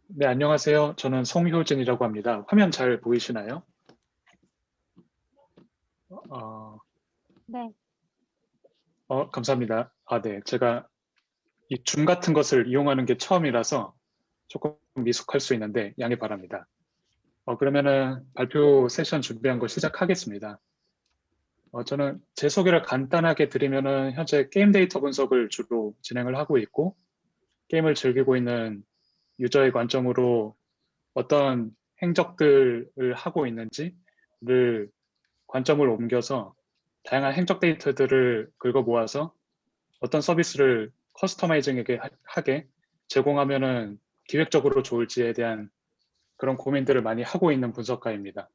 네, 안녕하세요. 저는 송효진이라고 합니다. 화면 잘 보이시나요? 어, 네. 감사합니다. 네. 제가 이 줌 같은 것을 이용하는 게 처음이라서 조금 미숙할 수 있는데 양해 바랍니다. 그러면은 발표 세션 준비한 거 시작하겠습니다. 저는 제 소개를 간단하게 드리면은 현재 게임 데이터 분석을 주로 진행을 하고 있고 게임을 즐기고 있는 유저의 관점으로 어떤 행적들을 하고 있는지를 관점을 옮겨서 다양한 행적 데이터들을 긁어 모아서 어떤 서비스를 커스터마이징하게 하게 제공하면은 기획적으로 좋을지에 대한 그런 고민들을 많이 하고 있는 분석가입니다.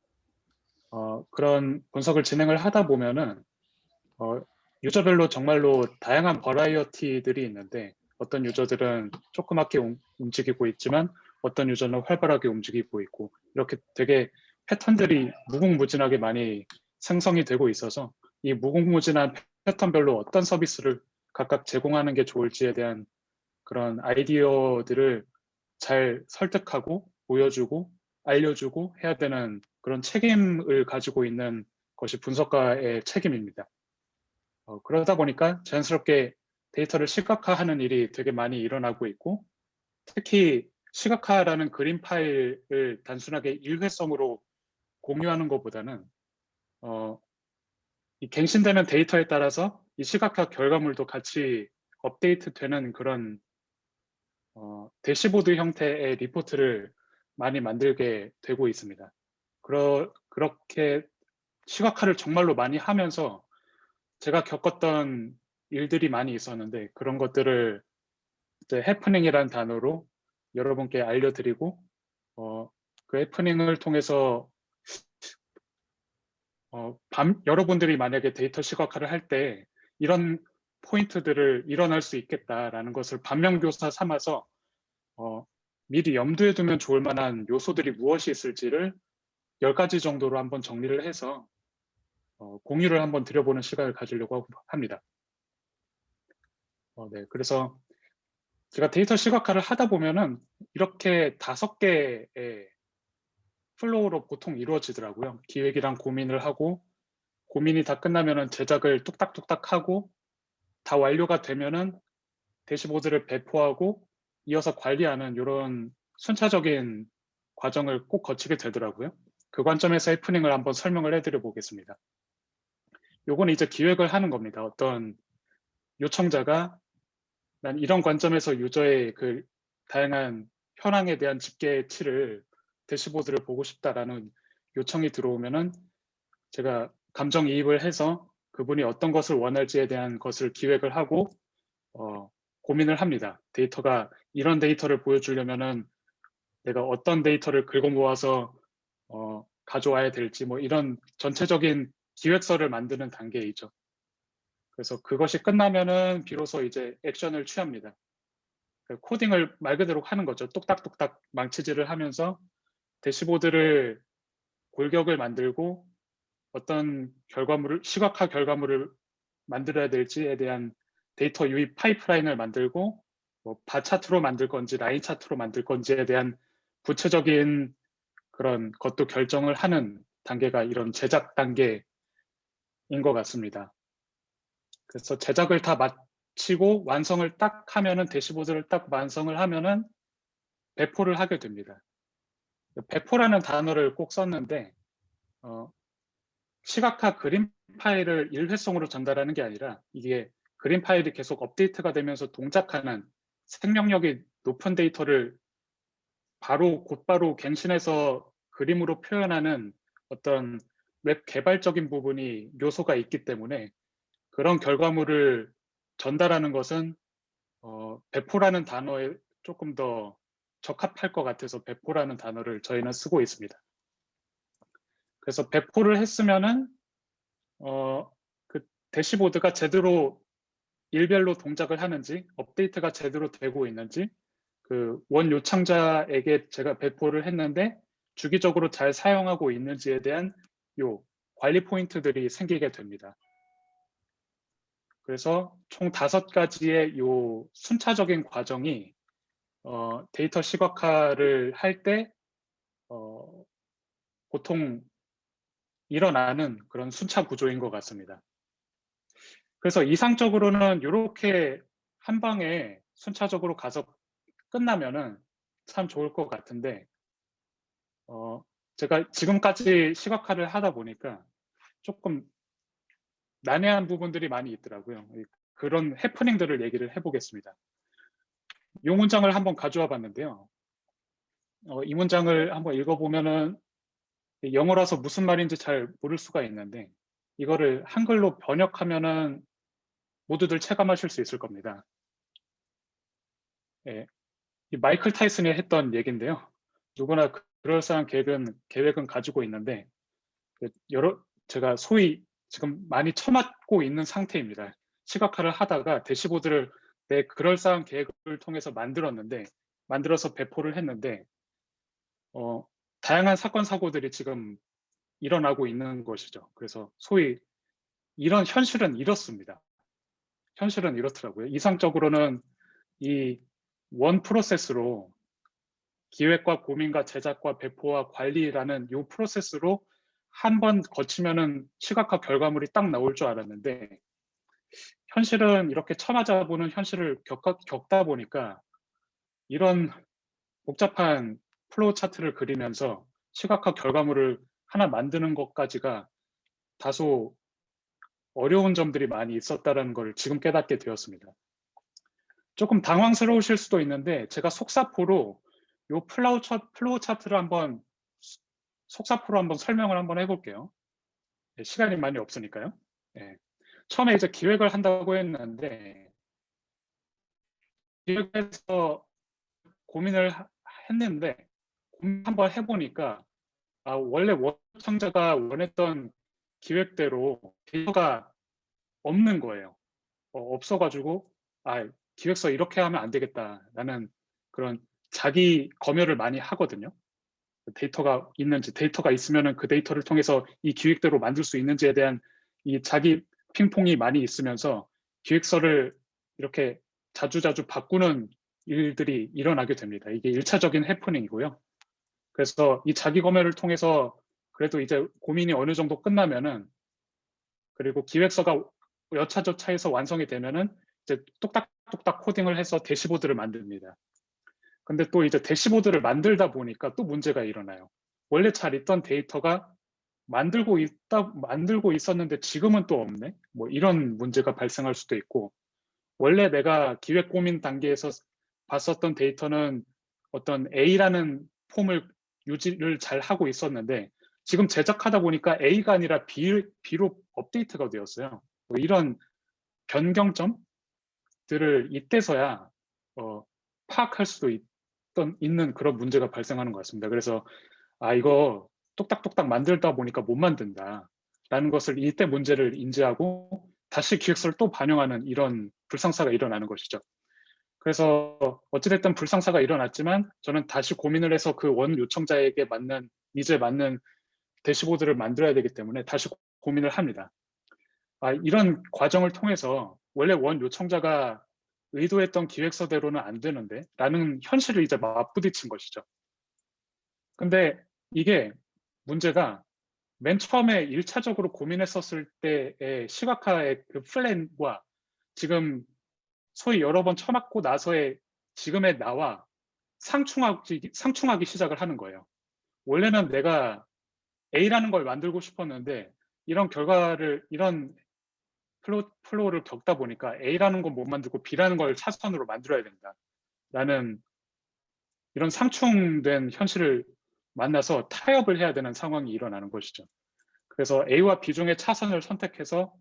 그런 분석을 진행을 하다 보면은 어, 유저별로 정말로 다양한 버라이어티들이 있는데 어떤 유저들은 조그맣게 움직이고 있지만 어떤 유저는 활발하게 움직이고 있고 이렇게 되게 패턴들이 무궁무진하게 많이 생성이 되고 있어서 이 무궁무진한 패턴별로 어떤 서비스를 각각 제공하는 게 좋을지에 대한 그런 아이디어들을 잘 설득하고 보여주고 알려주고 해야 되는 그런 책임을 가지고 있는 것이 분석가의 책임입니다. 그러다 보니까 자연스럽게 데이터를 시각화하는 일이 되게 많이 일어나고 있고 특히 시각화라는 그림 파일을 단순하게 일회성으로 공유하는 것보다는 어, 이 갱신되는 데이터에 따라서 이 시각화 결과물도 같이 업데이트되는 그런 대시보드 형태의 리포트를 많이 만들게 되고 있습니다. 그렇게 시각화를 정말로 많이 하면서 제가 겪었던 일들이 많이 있었는데 그런 것들을 이제 해프닝이라는 단어로 여러분께 알려드리고 어, 그 해프닝을 통해서 여러분들이 만약에 데이터 시각화를 할 때 이런 포인트들을 일어날 수 있겠다라는 것을 반면교사 삼아서 어, 미리 염두에 두면 좋을 만한 요소들이 무엇이 있을지를 10가지 정도로 한번 정리를 해서 공유를 한번 드려보는 시간을 가지려고 합니다. 네, 그래서 제가 데이터 시각화를 하다 보면은 이렇게 5개의 플로우로 보통 이루어지더라고요. 기획이랑 고민을 하고 고민이 다 끝나면은 제작을 뚝딱뚝딱 하고 다 완료가 되면은 대시보드를 배포하고 이어서 관리하는 이런 순차적인 과정을 꼭 거치게 되더라고요. 그 관점에서 해프닝을 한번 설명을 해드려 보겠습니다. 요거는 이제 기획을 하는 겁니다. 어떤 요청자가 난 이런 관점에서 유저의 그 다양한 현황에 대한 집계치를 대시보드를 보고 싶다라는 요청이 들어오면은 제가 감정이입을 해서 그분이 어떤 것을 원할지에 대한 것을 기획을 하고 고민을 합니다. 데이터가 이런 데이터를 보여주려면은 내가 어떤 데이터를 긁어 모아서 가져와야 될지 뭐 이런 전체적인 기획서를 만드는 단계이죠. 그래서 그것이 끝나면은 비로소 이제 액션을 취합니다. 코딩을 말 그대로 하는 거죠. 똑딱똑딱 망치질을 하면서 대시보드를 골격을 만들고 어떤 결과물을 시각화 결과물을 만들어야 될지에 대한 데이터 유입 파이프라인을 만들고 뭐 바 차트로 만들 건지 라인 차트로 만들 건지에 대한 구체적인 그런 것도 결정을 하는 단계가 이런 제작 단계인 것 같습니다. 그래서 제작을 다 마치고 완성을 딱 하면은 대시보드를 딱 완성을 하면은 배포를 하게 됩니다. 배포라는 단어를 꼭 썼는데 시각화 그림 파일을 일회성으로 전달하는 게 아니라 이게 그림 파일이 계속 업데이트가 되면서 동작하는 생명력이 높은 데이터를 곧바로 갱신해서 그림으로 표현하는 어떤 웹 개발적인 부분이 요소가 있기 때문에 그런 결과물을 전달하는 것은 배포라는 단어에 조금 더 적합할 것 같아서 배포라는 단어를 저희는 쓰고 있습니다. 그래서 배포를 했으면은 그 대시보드가 제대로 일별로 동작을 하는지 업데이트가 제대로 되고 있는지 그 원 요청자에게 제가 배포를 했는데 주기적으로 잘 사용하고 있는지에 대한 요 관리 포인트들이 생기게 됩니다. 그래서 총 5가지의 요 순차적인 과정이 데이터 시각화를 할 때 보통 일어나는 그런 순차 구조인 것 같습니다. 그래서 이상적으로는 요렇게 한 방에 순차적으로 가서 끝나면은 참 좋을 것 같은데 제가 지금까지 시각화를 하다 보니까 조금 난해한 부분들이 많이 있더라고요. 그런 해프닝들을 얘기를 해 보겠습니다. 요 문장을 한번 가져와 봤는데요. 이 문장을 한번 읽어 보면은 영어라서 무슨 말인지 잘 모를 수가 있는데 이거를 한글로 번역하면은 모두들 체감하실 수 있을 겁니다. 예. 이 마이클 타이슨이 했던 얘기인데요. 누구나 그럴싸한 계획은 가지고 있는데 제가 소위 지금 많이 처맞고 있는 상태입니다. 시각화를 하다가 대시보드를 내 그럴싸한 계획을 통해서 만들어서 배포를 했는데 다양한 사건 사고들이 지금 일어나고 있는 것이죠. 그래서 소위 이런 현실은 이렇습니다. 현실은 이렇더라고요. 이상적으로는 이 원 프로세스로 기획과 고민과 제작과 배포와 관리라는 요 프로세스로 한 번 거치면은 시각화 결과물이 딱 나올 줄 알았는데 현실은 이렇게 처맞아 보는 현실을 겪다 보니까 이런 복잡한 플로우 차트를 그리면서 시각화 결과물을 하나 만드는 것까지가 다소 어려운 점들이 많이 있었다는 걸 지금 깨닫게 되었습니다. 조금 당황스러우실 수도 있는데 제가 속사포로 요 플로우 차트를 한번 속사포로 한번 설명을 한번 해볼게요. 시간이 많이 없으니까요. 예. 처음에 이제 기획을 한다고 했는데 기획해서 고민을 했는데 고민 한번 해보니까 원래 원청자가 원했던 기획대로 데이터가 없는 거예요. 없어가지고 기획서 이렇게 하면 안 되겠다라는 그런 자기 검열을 많이 하거든요. 데이터가 있으면은 그 데이터를 통해서 이 기획대로 만들 수 있는지에 대한 이 자기 핑퐁이 많이 있으면서 기획서를 이렇게 자주자주 바꾸는 일들이 일어나게 됩니다. 이게 1차적인 해프닝이고요. 그래서 이 자기 검열을 통해서 그래도 이제 고민이 어느 정도 끝나면은 그리고 기획서가 여차저차해서 완성이 되면은 이제 뚝딱뚝딱 코딩을 해서 대시보드를 만듭니다. 근데 또 이제 대시보드를 만들다 보니까 또 문제가 일어나요. 원래 잘 있던 데이터가 만들고 있었는데 지금은 또 없네? 뭐 이런 문제가 발생할 수도 있고, 원래 내가 기획 고민 단계에서 봤었던 데이터는 어떤 A라는 폼을 유지를 잘 하고 있었는데 지금 제작하다 보니까 A가 아니라 B로 업데이트가 되었어요. 뭐 이런 변경점들을 이때서야 파악할 수도 있는 그런 문제가 발생하는 것 같습니다. 그래서 이거 뚝딱뚝딱 만들다 보니까 못 만든다 라는 것을 이때 문제를 인지하고 다시 기획서를 또 반영하는 이런 불상사가 일어나는 것이죠. 그래서 어찌됐든 불상사가 일어났지만 저는 다시 고민을 해서 그 원 요청자에게 맞는 니즈에 맞는 대시보드를 만들어야 되기 때문에 다시 고민을 합니다. 이런 과정을 통해서 원래 원 요청자가 의도했던 기획서대로는 안 되는데 라는 현실을 이제 맞부딪힌 것이죠. 근데 이게 문제가 맨 처음에 1차적으로 고민했었을 때의 시각화의 그 플랜과 지금 소위 여러 번 처맞고 나서의 지금의 나와 상충하기 시작을 하는 거예요. 원래는 내가 A라는 걸 만들고 싶었는데 이런 플로우를 겪다 보니까 A라는 건 못 만들고 B라는 걸 차선으로 만들어야 된다 라는 이런 상충된 현실을 만나서 타협을 해야 되는 상황이 일어나는 것이죠. 그래서 A와 B 중에 차선을 선택해서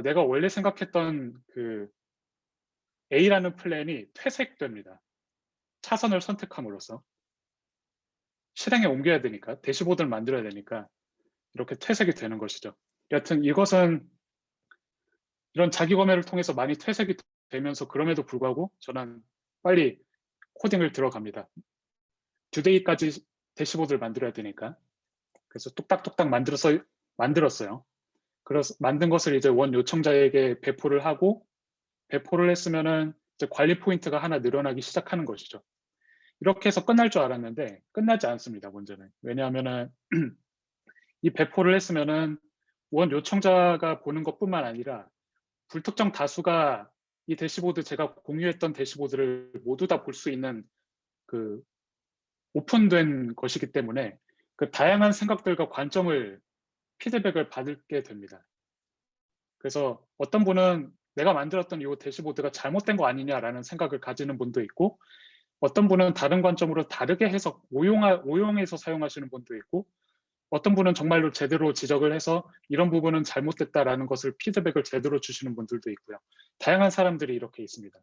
내가 원래 생각했던 그 A라는 플랜이 퇴색됩니다. 차선을 선택함으로써 실행에 옮겨야 되니까 대시보드를 만들어야 되니까 이렇게 퇴색이 되는 것이죠. 여튼 이것은 이런 자기 검열을 통해서 많이 퇴색이 되면서 그럼에도 불구하고 저는 빨리 코딩을 들어갑니다. 듀데이까지 대시보드를 만들어야 되니까. 그래서 뚝딱뚝딱 만들었어요. 그래서 만든 것을 이제 원 요청자에게 배포를 했으면은 이제 관리 포인트가 하나 늘어나기 시작하는 것이죠. 이렇게 해서 끝날 줄 알았는데 끝나지 않습니다, 문제는. 왜냐하면은 이 배포를 했으면은 원 요청자가 보는 것뿐만 아니라 불특정 다수가 이 대시보드, 제가 공유했던 대시보드를 모두 다 볼 수 있는 그 오픈된 것이기 때문에 그 다양한 생각들과 관점을 피드백을 받게 됩니다. 그래서 어떤 분은 '내가 만들었던 이 대시보드가 잘못된 거 아니냐.'라는 생각을 가지는 분도 있고, 어떤 분은 다른 관점으로 다르게 해석, 오용해서 사용하시는 분도 있고, 어떤 분은 정말로 제대로 지적을 해서 "이런 부분은 잘못됐다."라는 것을 피드백을 제대로 주시는 분들도 있고요. 다양한 사람들이 이렇게 있습니다.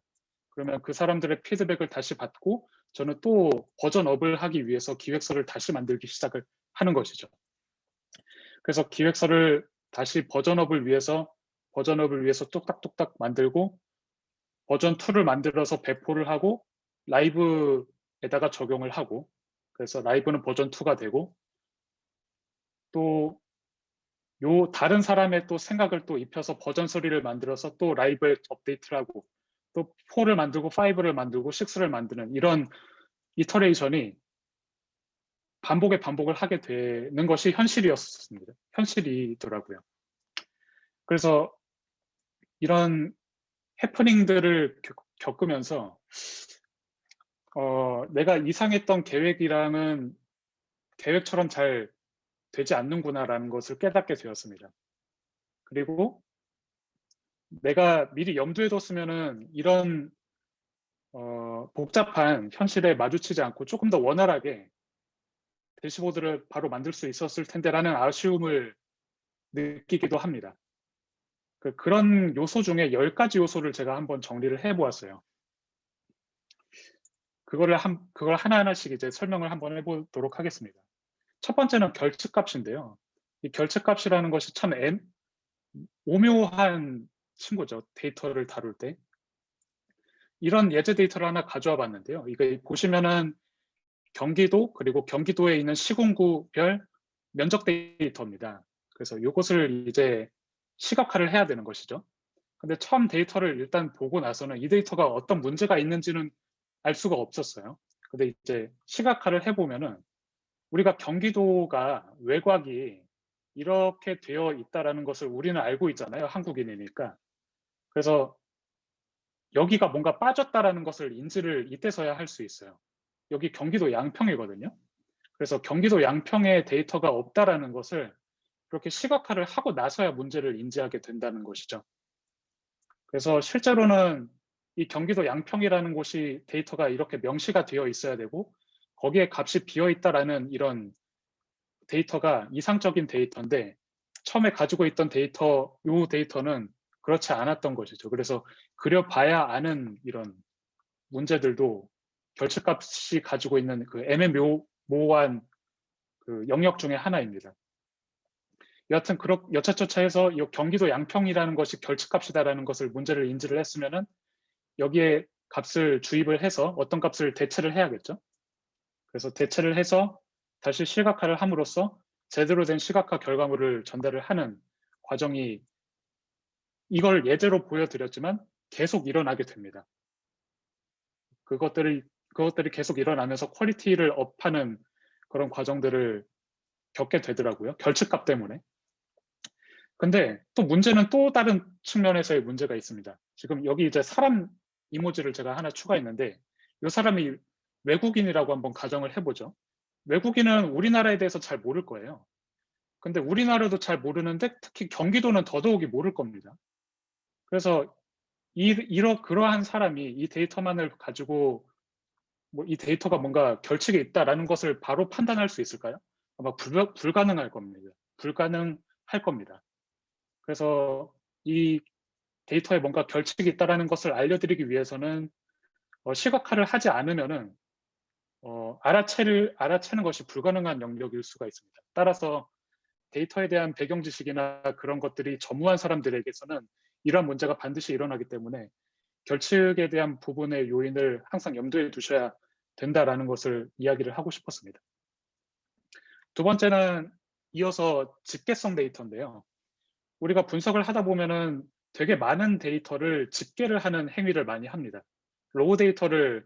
그러면 그 사람들의 피드백을 다시 받고 저는 또 버전업을 하기 위해서 기획서를 다시 만들기 시작을 하는 것이죠. 그래서 기획서를 다시 버전업을 위해서 뚝딱뚝딱 만들고 버전 2를 만들어서 배포를 하고 라이브에다가 적용을 하고, 그래서 라이브는 버전 2가 되고, 또 요 다른 사람의 또 생각을 또 입혀서 버전 3를 만들어서 또 라이브에 업데이트를 하고, 또 4를 만들고 5를 만들고 6를 만드는 이런 이터레이션이 반복을 하게 되는 것이 현실이었습니다. 현실이더라고요. 그래서 이런 해프닝들을 겪으면서 내가 이상했던 계획이랑은 계획처럼 잘 되지 않는구나라는 것을 깨닫게 되었습니다. 그리고 내가 미리 염두에 뒀으면은 이런 복잡한 현실에 마주치지 않고 조금 더 원활하게 대시보드를 바로 만들 수 있었을 텐데라는 아쉬움을 느끼기도 합니다. 그런 요소 중에 10가지 요소를 제가 한번 정리를 해 보았어요. 그걸 하나하나씩 이제 설명을 한번 해 보도록 하겠습니다. 첫 번째는 결측값인데요. 이 결측값이라는 것이 참 오묘한 친구죠, 데이터를 다룰 때. 이런 예제 데이터를 하나 가져와 봤는데요. 이거 보시면은 경기도, 그리고 경기도에 있는 시군구별 면적 데이터입니다. 그래서 요것을 이제 시각화를 해야 되는 것이죠. 근데 처음 데이터를 일단 보고 나서는 이 데이터가 어떤 문제가 있는지는 알 수가 없었어요. 근데 이제 시각화를 해 보면은 우리가 경기도가 외곽이 이렇게 되어 있다라는 것을 우리는 알고 있잖아요, 한국인이니까. 그래서 여기가 뭔가 빠졌다라는 것을 인지를 이때서야 할 수 있어요. 여기 경기도 양평이거든요. 그래서 경기도 양평에 데이터가 없다라는 것을 그렇게 시각화를 하고 나서야 문제를 인지하게 된다는 것이죠. 그래서 실제로는 이 경기도 양평이라는 곳이 데이터가 이렇게 명시가 되어 있어야 되고, 거기에 값이 비어 있다라는 이런 데이터가 이상적인 데이터인데, 처음에 가지고 있던 요 데이터는 그렇지 않았던 것이죠. 그래서 그려봐야 아는 이런 문제들도 결측값이 가지고 있는 그 애매모호한 그 영역 중에 하나입니다. 여하튼 여차저차 해서 이 경기도 양평이라는 것이 결측값이다라는 것을 문제를 인지를 했으면은 여기에 값을 주입을 해서 어떤 값을 대체를 해야겠죠. 그래서 대체를 해서 다시 시각화를 함으로써 제대로 된 시각화 결과물을 전달을 하는 과정이, 이걸 예제로 보여드렸지만 계속 일어나게 됩니다. 그것들이 계속 일어나면서 퀄리티를 업하는 그런 과정들을 겪게 되더라고요, 결측값 때문에. 근데 또 문제는 또 다른 측면에서의 문제가 있습니다. 지금 여기 이제 사람 이모지를 제가 하나 추가했는데, 이 사람이 외국인이라고 한번 가정을 해보죠. 외국인은 우리나라에 대해서 잘 모를 거예요. 근데 우리나라도 잘 모르는데 특히 경기도는 더더욱이 모를 겁니다. 그래서 그러한 사람이 이 데이터만을 가지고 뭐 이 데이터가 뭔가 결칙이 있다라는 것을 바로 판단할 수 있을까요? 아마 불가능할 겁니다. 불가능할 겁니다. 그래서 이 데이터에 뭔가 결칙이 있다라는 것을 알려드리기 위해서는 시각화를 하지 않으면은 알아채는 것이 불가능한 영역일 수가 있습니다. 따라서 데이터에 대한 배경 지식이나 그런 것들이 전무한 사람들에게서는 이러한 문제가 반드시 일어나기 때문에 결측에 대한 부분의 요인을 항상 염두에 두셔야 된다라는 것을 이야기를 하고 싶었습니다. 두 번째는 이어서 집계성 데이터인데요. 우리가 분석을 하다 보면은 되게 많은 데이터를 집계를 하는 행위를 많이 합니다. 로우 데이터를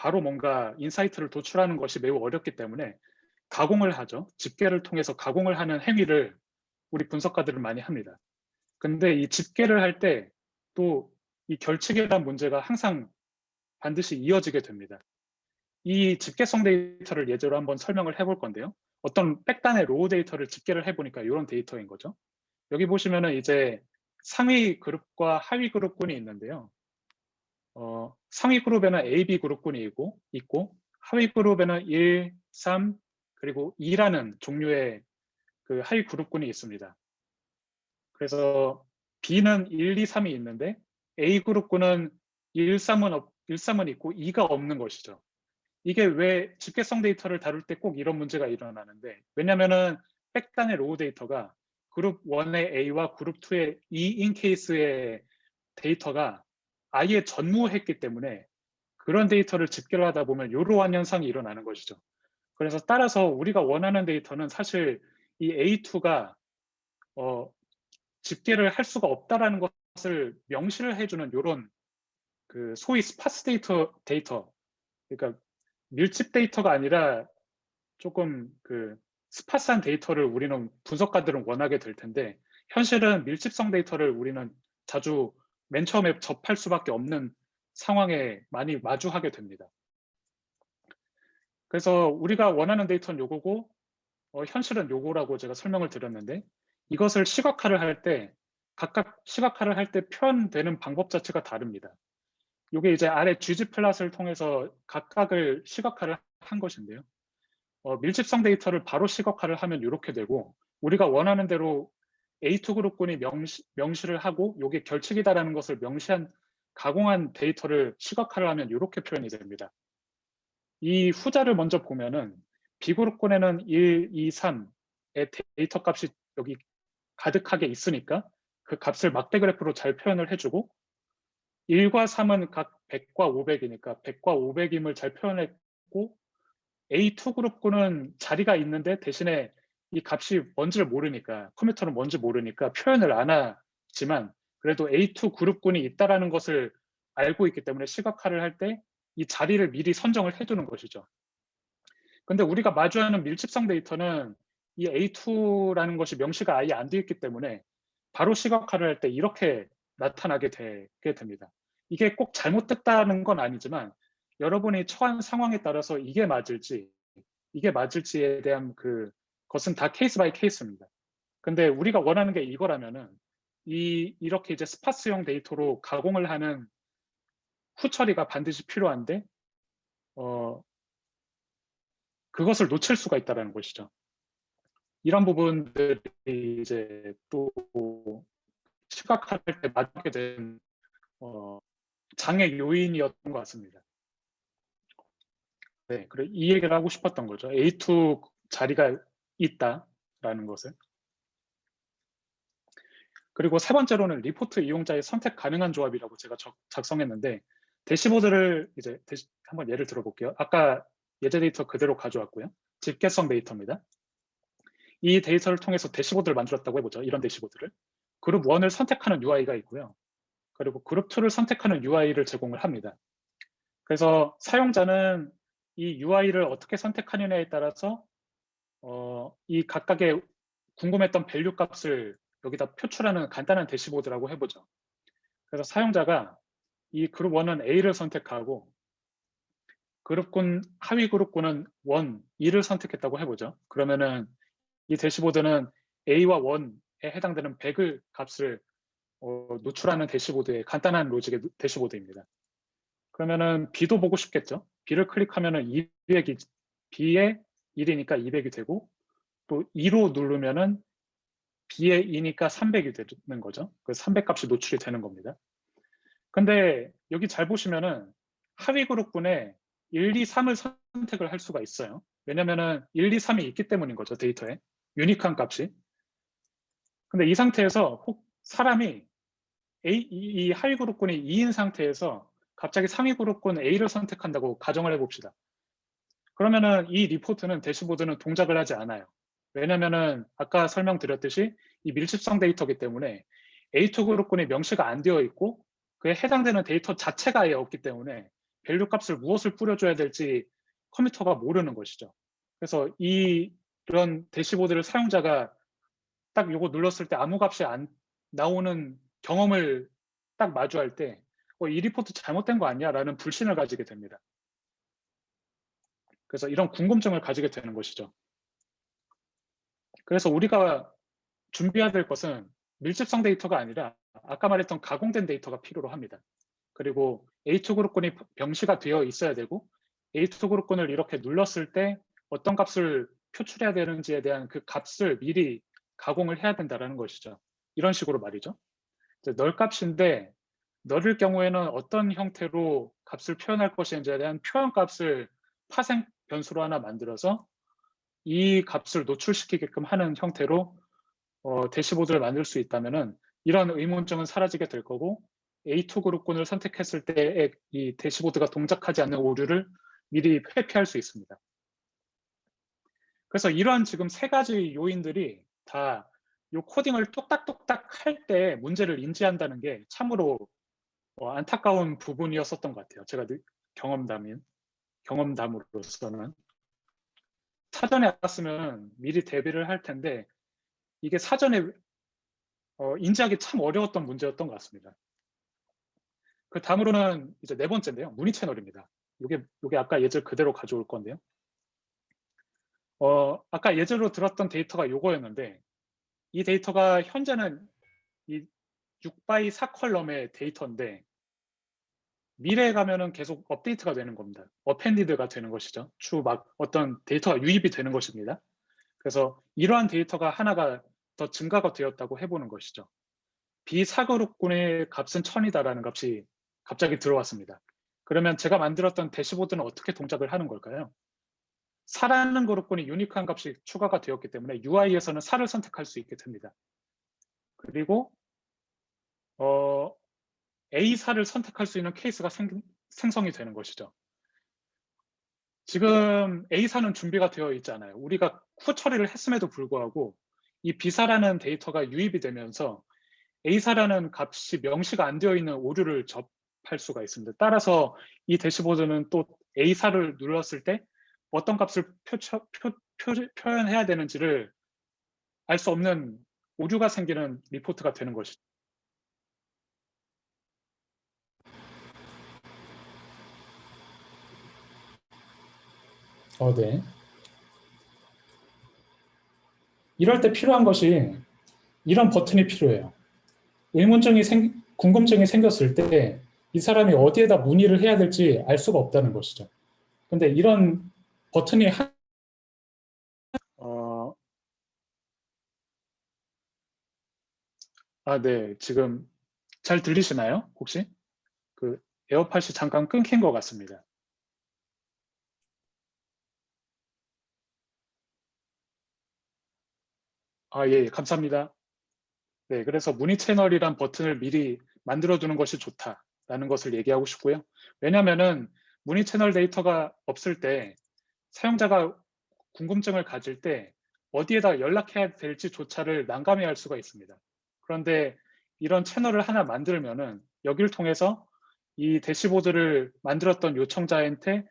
바로 뭔가 인사이트를 도출하는 것이 매우 어렵기 때문에 가공을 하죠. 집계를 통해서 가공을 하는 행위를 우리 분석가들은 많이 합니다. 근데 이 집계를 할 때 또 이 결칙이라는 문제가 항상 반드시 이어지게 됩니다. 이 집계성 데이터를 예제로 한번 설명을 해볼 건데요. 어떤 백단의 로우 데이터를 집계를 해보니까 이런 데이터인 거죠. 여기 보시면은 이제 상위 그룹과 하위 그룹군이 있는데요. 상위 그룹에는 A, B 그룹군이 있고 하위 그룹에는 1, 3 그리고 2라는 종류의 그 하위 그룹군이 있습니다. 그래서 B는 1, 2, 3이 있는데 A 그룹군은 1, 3은 있고 2가 없는 것이죠. 이게 왜 집계성 데이터를 다룰 때 꼭 이런 문제가 일어나는데, 왜냐면은 백단의 로우 데이터가 그룹 1의 A와 그룹 2의 E인 케이스의 데이터가 아예 전무했기 때문에 그런 데이터를 집계를 하다 보면 이러한 현상이 일어나는 것이죠. 그래서 따라서 우리가 원하는 데이터는 사실 이 A2가 집계를 할 수가 없다라는 것을 명시를 해주는 이런 그 소위 스파스 데이터, 그러니까 밀집 데이터가 아니라 조금 그 스파스한 데이터를 우리는 분석가들은 원하게 될 텐데, 현실은 밀집성 데이터를 우리는 자주 맨 처음에 접할 수밖에 없는 상황에 많이 마주하게 됩니다. 그래서 우리가 원하는 데이터는 요거고 현실은 요거라고 제가 설명을 드렸는데, 이것을 시각화를 할 때 각각 시각화를 할 때 표현되는 방법 자체가 다릅니다. 이게 이제 아래 gg플롯을 통해서 각각을 시각화를 한 것인데요. 밀집성 데이터를 바로 시각화를 하면 이렇게 되고, 우리가 원하는 대로 A2 그룹군이 명시를 하고 이게 결칙이다라는 것을 명시한 가공한 데이터를 시각화를 하면 이렇게 표현이 됩니다. 이 후자를 먼저 보면은 B그룹군에는 1, 2, 3의 데이터 값이 여기 가득하게 있으니까 그 값을 막대 그래프로 잘 표현을 해주고, 1과 3은 각 100과 500이니까 100과 500임을 잘 표현했고, A2 그룹군은 자리가 있는데 대신에 이 값이 뭔지를 모르니까, 컴퓨터는 뭔지 모르니까 표현을 안 하지만 그래도 A2 그룹군이 있다라는 것을 알고 있기 때문에 시각화를 할 때 이 자리를 미리 선정을 해두는 것이죠. 근데 우리가 마주하는 밀집성 데이터는 이 A2라는 것이 명시가 아예 안 되어 있기 때문에 바로 시각화를 할 때 이렇게 나타나게 되게 됩니다. 이게 꼭 잘못됐다는 건 아니지만 여러분이 처한 상황에 따라서 이게 맞을지에 대한 것은 다 케이스 바이 케이스입니다. 근데 우리가 원하는 게 이거라면은 이렇게 이제 스파스형 데이터로 가공을 하는 후처리가 반드시 필요한데 그것을 놓칠 수가 있다는 것이죠. 이런 부분들이 이제 또 시각화할 때 맞게 된 장애 요인이었던 것 같습니다. 네, 그래 이 얘기를 하고 싶었던 거죠. A2 자리가 있다라는 것을. 그리고 세 번째로는 리포트 이용자의 선택 가능한 조합이라고 제가 작성했는데, 대시보드를 이제 한번 예를 들어볼게요. 아까 예제 데이터 그대로 가져왔고요. 집계성 데이터입니다. 이 데이터를 통해서 대시보드를 만들었다고 해보죠. 이런 대시보드를. 그룹 1을 선택하는 UI가 있고요. 그리고 그룹 2를 선택하는 UI를 제공을 합니다. 그래서 사용자는 이 UI를 어떻게 선택하느냐에 따라서 이 각각의 궁금했던 밸류 값을 여기다 표출하는 간단한 대시보드라고 해보죠. 그래서 사용자가 이 그룹 1은 A를 선택하고 그룹군 하위 그룹군은 1, 2를 선택했다고 해보죠. 그러면은 이 대시보드는 A와 1에 해당되는 100을 값을 노출하는 대시보드의 간단한 로직의 대시보드입니다. 그러면은 B도 보고 싶겠죠. B를 클릭하면은 200이 B의 1이니까 200이 되고, 또 2로 누르면은 B의 2니까 300이 되는 거죠. 그 300 값이 노출이 되는 겁니다. 근데 여기 잘 보시면은 하위 그룹군에 1, 2, 3을 선택을 할 수가 있어요. 왜냐면은 1, 2, 3이 있기 때문인 거죠. 데이터에 유니크한 값이. 근데 이 상태에서 사람이 이 하위 그룹군이 2인 상태에서 갑자기 상위 그룹군 A를 선택한다고 가정을 해봅시다. 그러면은 이 리포트는 대시보드는 동작을 하지 않아요. 왜냐면은 아까 설명드렸듯이 이 밀집성 데이터이기 때문에 A2 그룹군이 명시가 안 되어 있고 그에 해당되는 데이터 자체가 아예 없기 때문에 밸류 값을 무엇을 뿌려줘야 될지 컴퓨터가 모르는 것이죠. 그래서 이런 대시보드를 사용자가 딱 요거 눌렀을 때 아무 값이 안 나오는 경험을 딱 마주할 때 이 리포트 잘못된 거 아니야?라는 불신을 가지게 됩니다. 그래서 이런 궁금증을 가지게 되는 것이죠. 그래서 우리가 준비해야 될 것은 밀집성 데이터가 아니라 아까 말했던 가공된 데이터가 필요로 합니다. 그리고 A2 그룹군이 병시가 되어 있어야 되고 A2 그룹군을 이렇게 눌렀을 때 어떤 값을 표출해야 되는지에 대한 그 값을 미리 가공을 해야 된다는 것이죠. 이런 식으로 말이죠. 널 값인데 널일 경우에는 어떤 형태로 값을 표현할 것인지에 대한 표현 값을 파생 변수로 하나 만들어서 이 값을 노출시키게끔 하는 형태로 대시보드를 만들 수 있다면은 이런 의문점은 사라지게 될 거고 A2 그룹군을 선택했을 때의 이 대시보드가 동작하지 않는 오류를 미리 회피할 수 있습니다. 그래서 이러한 지금 세 가지 요인들이 다 이 코딩을 뚝딱뚝딱 할 때 문제를 인지한다는 게 참으로 안타까운 부분이었었던 것 같아요. 제가 경험담으로서는 사전에 알았으면 미리 대비를 할 텐데 이게 사전에 인지하기 참 어려웠던 문제였던 것 같습니다. 그 다음으로는 이제 네 번째인데요. 문의 채널입니다. 요게 아까 예절 그대로 가져올 건데요. 아까 예제로 들었던 데이터가 요거였는데 이 데이터가 현재는 이 6x 4컬럼의 데이터인데 미래에 가면은 계속 업데이트가 되는 겁니다. 어펜디드가 되는 것이죠. 막 어떤 데이터가 유입이 되는 것입니다. 그래서 이러한 데이터가 하나가 더 증가가 되었다고 해보는 것이죠. 비사그룹군의 값은 1000이다라는 값이 갑자기 들어왔습니다. 그러면 제가 만들었던 대시보드는 어떻게 동작을 하는 걸까요? 4라는 그룹군이 유니크한 값이 추가가 되었기 때문에 UI에서는 4를 선택할 수 있게 됩니다. 그리고 A4를 선택할 수 있는 케이스가 생성이 되는 것이죠. 지금 A4는 준비가 되어 있잖아요. 우리가 후 처리를 했음에도 불구하고 이 B4라는 데이터가 유입이 되면서 A4라는 값이 명시가 안 되어 있는 오류를 접할 수가 있습니다. 따라서 이 대시보드는 또 A4를 눌렀을 때 어떤 값을 표현해야 되는지를 알 수 없는 오류가 생기는 리포트가 되는 것이죠. 네. 이럴 때 필요한 것이 이런 버튼이 필요해요. 궁금증이 생겼을 때 이 사람이 어디에다 문의를 해야 될지 알 수가 없다는 것이죠. 근데 이런 버튼이 네. 지금 잘 들리시나요? 혹시? 그 에어팟이 잠깐 끊긴 것 같습니다. 예, 감사합니다. 네, 그래서 문의 채널이란 버튼을 미리 만들어 두는 것이 좋다라는 것을 얘기하고 싶고요. 왜냐면은 문의 채널 데이터가 없을 때 사용자가 궁금증을 가질 때 어디에다 연락해야 될지조차를 난감해할 수가 있습니다. 그런데 이런 채널을 하나 만들면은 여기를 통해서 이 대시보드를 만들었던 요청자한테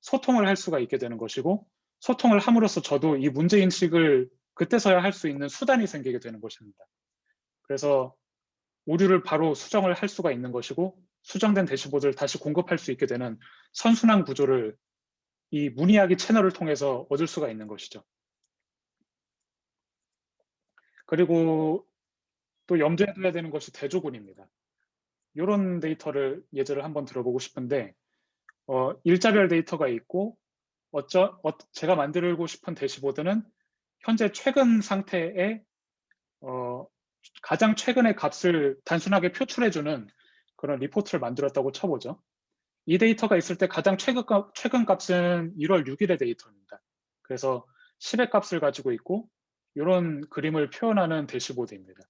소통을 할 수가 있게 되는 것이고 소통을 함으로써 저도 이 문제인식을 그때서야 할 수 있는 수단이 생기게 되는 것입니다. 그래서 오류를 바로 수정을 할 수가 있는 것이고 수정된 대시보드를 다시 공급할 수 있게 되는 선순환 구조를 이 문의하기 채널을 통해서 얻을 수가 있는 것이죠. 그리고 또 염두에 둬야 되는 것이 대조군입니다. 이런 데이터를 예제를 한번 들어보고 싶은데 일자별 데이터가 있고 제가 만들고 싶은 대시보드는 현재 최근 상태의 가장 최근의 값을 단순하게 표출해주는 그런 리포트를 만들었다고 쳐보죠. 이 데이터가 있을 때 가장 최근 값은 1월 6일의 데이터입니다. 그래서 10의 값을 가지고 있고 이런 그림을 표현하는 대시보드입니다.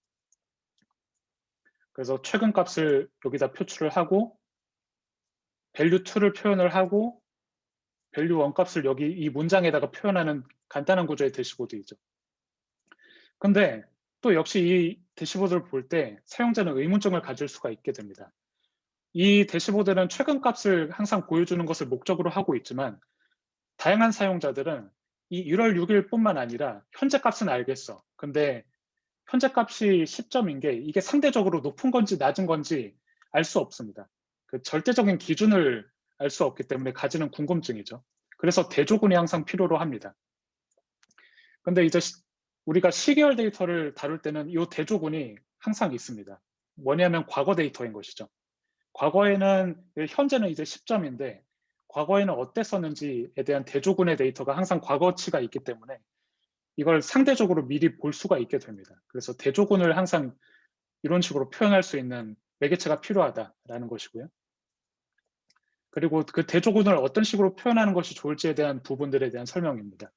그래서 최근 값을 여기다 표출을 하고 value2를 표현을 하고 value1 값을 여기 이 문장에다가 표현하는 간단한 구조의 대시보드이죠. 근데 또 역시 이 대시보드를 볼 때 사용자는 의문점을 가질 수가 있게 됩니다. 이 대시보드는 최근 값을 항상 보여주는 것을 목적으로 하고 있지만 다양한 사용자들은 이 1월 6일 뿐만 아니라 현재 값은 알겠어. 근데 현재 값이 10점인 게 이게 상대적으로 높은 건지 낮은 건지 알 수 없습니다. 그 절대적인 기준을 알 수 없기 때문에 가지는 궁금증이죠. 그래서 대조군이 항상 필요로 합니다. 근데 이제 우리가 시계열 데이터를 다룰 때는 이 대조군이 항상 있습니다. 뭐냐면 과거 데이터인 것이죠. 과거에는 현재는 이제 10점인데 과거에는 어땠었는지에 대한 대조군의 데이터가 항상 과거치가 있기 때문에 이걸 상대적으로 미리 볼 수가 있게 됩니다. 그래서 대조군을 항상 이런 식으로 표현할 수 있는 매개체가 필요하다라는 것이고요. 그리고 그 대조군을 어떤 식으로 표현하는 것이 좋을지에 대한 부분들에 대한 설명입니다.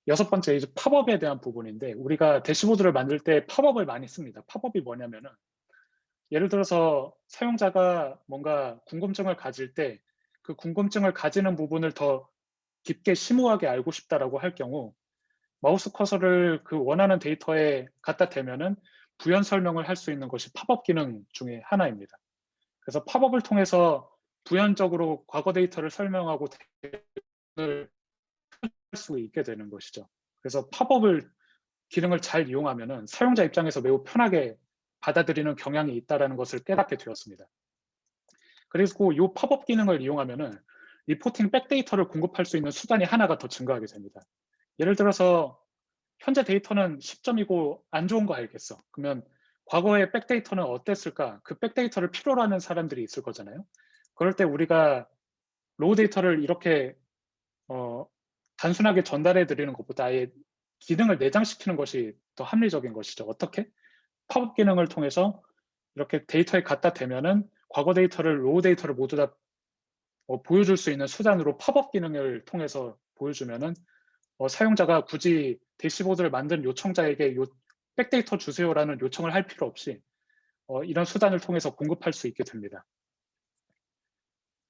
6번째 이제 팝업에 대한 부분인데 우리가 대시보드를 만들 때 팝업을 많이 씁니다. 팝업이 뭐냐면은 예를 들어서 사용자가 뭔가 궁금증을 가질 때 그 궁금증을 가지는 부분을 더 깊게 심오하게 알고 싶다라고 할 경우 마우스 커서를 그 원하는 데이터에 갖다 대면은 부연 설명을 할 수 있는 것이 팝업 기능 중에 하나입니다. 그래서 팝업을 통해서 부연적으로 과거 데이터를 설명하고 할 수 있게 되는 것이죠. 그래서 팝업을 기능을 잘 이용하면은 사용자 입장에서 매우 편하게 받아들이는 경향이 있다라는 것을 깨닫게 되었습니다. 그리고 이 팝업 기능을 이용하면은 리포팅 백데이터를 공급할 수 있는 수단이 하나가 더 증가하게 됩니다. 예를 들어서 현재 데이터는 10점이고 안 좋은 거 알겠어. 그러면 과거의 백데이터는 어땠을까? 그 백데이터를 필요로 하는 사람들이 있을 거잖아요. 그럴 때 우리가 로우 데이터를 이렇게 단순하게 전달해 드리는 것보다 아예 기능을 내장시키는 것이 더 합리적인 것이죠. 어떻게? 팝업 기능을 통해서 이렇게 데이터에 갖다 대면은 과거 데이터를 로우 데이터를 모두 다 보여줄 수 있는 수단으로 팝업 기능을 통해서 보여주면은 사용자가 굳이 대시보드를 만든 요청자에게 백데이터 주세요라는 요청을 할 필요 없이 이런 수단을 통해서 공급할 수 있게 됩니다.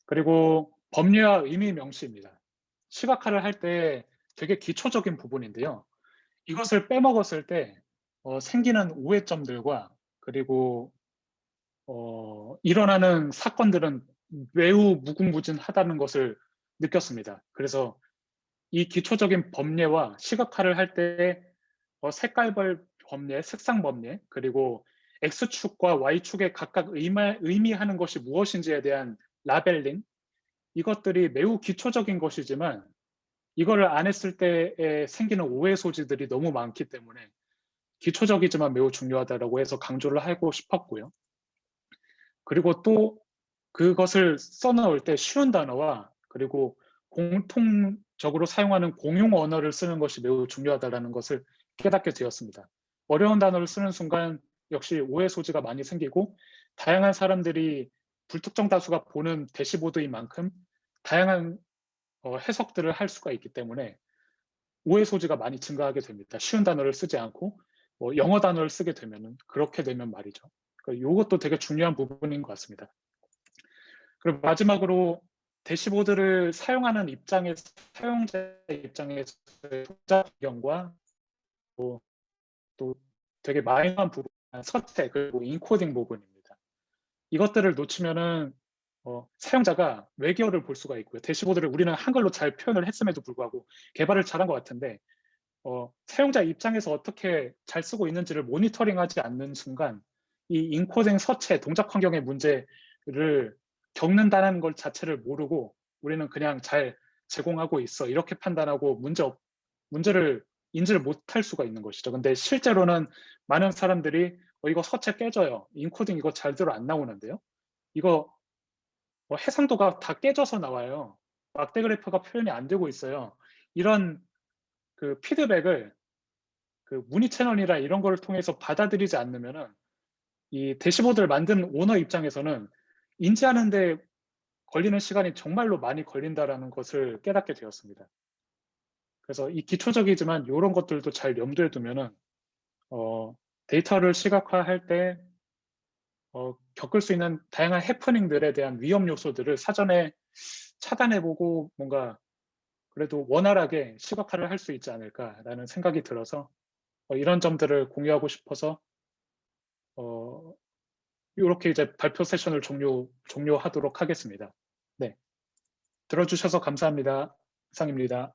그리고 법리와 의미 명시입니다. 시각화를 할 때 되게 기초적인 부분인데요. 이것을 빼먹었을 때 생기는 오해점들과 그리고 일어나는 사건들은 매우 무궁무진하다는 것을 느꼈습니다. 그래서 이 기초적인 법례와 시각화를 할 때 색깔별 법례, 색상 법례, 그리고 X축과 Y축에 각각 의미하는 것이 무엇인지에 대한 라벨링, 이것들이 매우 기초적인 것이지만 이거를 안 했을 때에 생기는 오해 소지들이 너무 많기 때문에 기초적이지만 매우 중요하다라고 해서 강조를 하고 싶었고요. 그리고 또 그것을 써 넣을 때 쉬운 단어와 그리고 공통적으로 사용하는 공용 언어를 쓰는 것이 매우 중요하다라는 것을 깨닫게 되었습니다. 어려운 단어를 쓰는 순간 역시 오해 소지가 많이 생기고 다양한 사람들이 불특정 다수가 보는 대시보드인 만큼 다양한 해석들을 할 수가 있기 때문에 오해 소지가 많이 증가하게 됩니다. 쉬운 단어를 쓰지 않고 영어 단어를 쓰게 되면은 그렇게 되면 말이죠. 그러니까 요것도 되게 중요한 부분인 것 같습니다. 그리고 마지막으로 대시보드를 사용하는 입장에서 사용자 입장에서의 동작 변경과 또 되게 마이너한 부분, 서체 그리고 인코딩 부분입니다. 이것들을 놓치면은 사용자가 외계어를 볼 수가 있고요. 대시보드를 우리는 한글로 잘 표현을 했음에도 불구하고 개발을 잘한 것 같은데 사용자 입장에서 어떻게 잘 쓰고 있는지를 모니터링하지 않는 순간 이 인코딩 서체 동작 환경의 문제를 겪는다는 것 자체를 모르고 우리는 그냥 잘 제공하고 있어 이렇게 판단하고 문제를 인지를 못할 수가 있는 것이죠. 근데 실제로는 많은 사람들이 이거 서체 깨져요. 인코딩 이거 잘대로 안 나오는데요. 이거 해상도가 다 깨져서 나와요. 막대 그래프가 표현이 안 되고 있어요. 이런 그 피드백을 그 문의 채널이나 이런 거를 통해서 받아들이지 않으면은 이 대시보드를 만든 오너 입장에서는 인지하는 데 걸리는 시간이 정말로 많이 걸린다라는 것을 깨닫게 되었습니다. 그래서 이 기초적이지만 요런 것들도 잘 염두에 두면은 데이터를 시각화할 때 겪을 수 있는 다양한 해프닝들에 대한 위험 요소들을 사전에 차단해 보고 뭔가 그래도 원활하게 시각화를 할 수 있지 않을까라는 생각이 들어서 이런 점들을 공유하고 싶어서 어 이렇게 이제 발표 세션을 종료하도록 하겠습니다. 네. 들어주셔서 감사합니다. 이상입니다.